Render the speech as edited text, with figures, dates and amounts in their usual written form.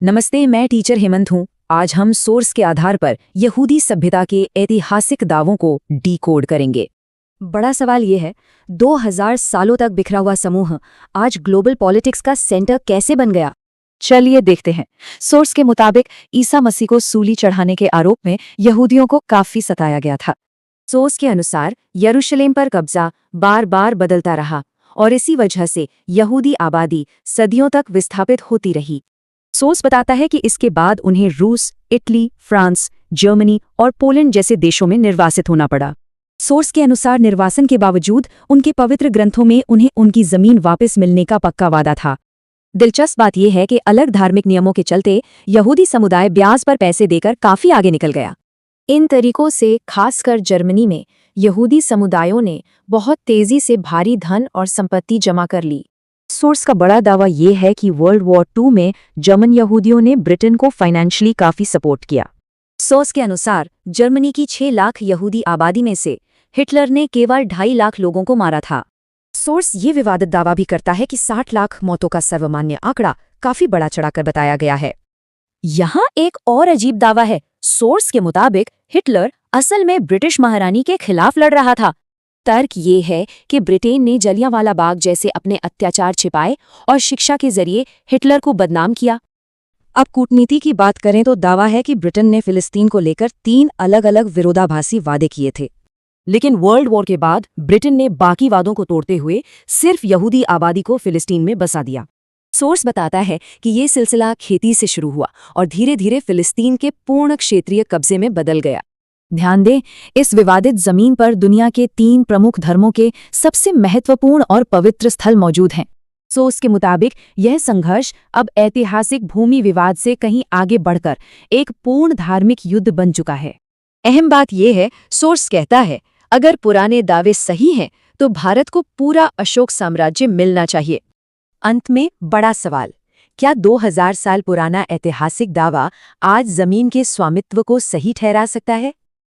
नमस्ते, मैं टीचर हेमंत हूँ। आज हम सोर्स के आधार पर यहूदी सभ्यता के ऐतिहासिक दावों को डिकोड करेंगे। बड़ा सवाल ये है, 2000 सालों तक बिखरा हुआ समूह आज ग्लोबल पॉलिटिक्स का सेंटर कैसे बन गया? चलिए देखते हैं। सोर्स के मुताबिक ईसा मसीह को सूली चढ़ाने के आरोप में यहूदियों को काफी सताया गया था। सोर्स के अनुसार यरूशलेम पर कब्जा बार बार बदलता रहा और इसी वजह से यहूदी आबादी सदियों तक विस्थापित होती रही। सोर्स बताता है कि इसके बाद उन्हें रूस, इटली, फ्रांस, जर्मनी और पोलैंड जैसे देशों में निर्वासित होना पड़ा। सोर्स के अनुसार निर्वासन के बावजूद उनके पवित्र ग्रंथों में उन्हें उनकी जमीन वापस मिलने का पक्का वादा था। दिलचस्प बात यह है कि अलग धार्मिक नियमों के चलते यहूदी समुदाय ब्याज पर पैसे देकर काफी आगे निकल गया। इन तरीकों से खासकर जर्मनी में यहूदी समुदायों ने बहुत तेजी से भारी धन और संपत्ति जमा कर ली। सोर्स का बड़ा दावा यह है कि वर्ल्ड वॉर II में जर्मन यहूदियों ने ब्रिटेन को फाइनेंशियली काफी सपोर्ट किया। सोर्स के अनुसार जर्मनी की 6 लाख यहूदी आबादी में से हिटलर ने केवल 2.5 लाख लोगों को मारा था। सोर्स ये विवादित दावा भी करता है कि 60 लाख मौतों का सर्वमान्य आंकड़ा काफी बड़ा चढ़ाकर बताया गया है। यहाँ एक और अजीब दावा है। सोर्स के मुताबिक हिटलर असल में ब्रिटिश महारानी के खिलाफ लड़ रहा था। तर्क ये है कि ब्रिटेन ने जलियांवाला बाग जैसे अपने अत्याचार छिपाए और शिक्षा के जरिए हिटलर को बदनाम किया। अब कूटनीति की बात करें तो दावा है कि ब्रिटेन ने फिलिस्तीन को लेकर 3 अलग-अलग विरोधाभासी वादे किए थे, लेकिन वर्ल्ड वॉर के बाद ब्रिटेन ने बाकी वादों को तोड़ते हुए सिर्फ यहूदी आबादी को फिलिस्तीन में बसा दिया। सोर्स बताता है कि ये सिलसिला खेती से शुरू हुआ और धीरे धीरे फिलिस्तीन के पूर्ण क्षेत्रीय कब्जे में बदल गया। ध्यान दें, इस विवादित जमीन पर दुनिया के 3 प्रमुख धर्मों के सबसे महत्वपूर्ण और पवित्र स्थल मौजूद हैं। सोर्स के मुताबिक यह संघर्ष अब ऐतिहासिक भूमि विवाद से कहीं आगे बढ़कर एक पूर्ण धार्मिक युद्ध बन चुका है। अहम बात यह है, सोर्स कहता है, अगर पुराने दावे सही हैं तो भारत को पूरा अशोक साम्राज्य मिलना चाहिए। अंत में बड़ा सवाल, क्या 2000 साल पुराना ऐतिहासिक दावा आज जमीन के स्वामित्व को सही ठहरा सकता है?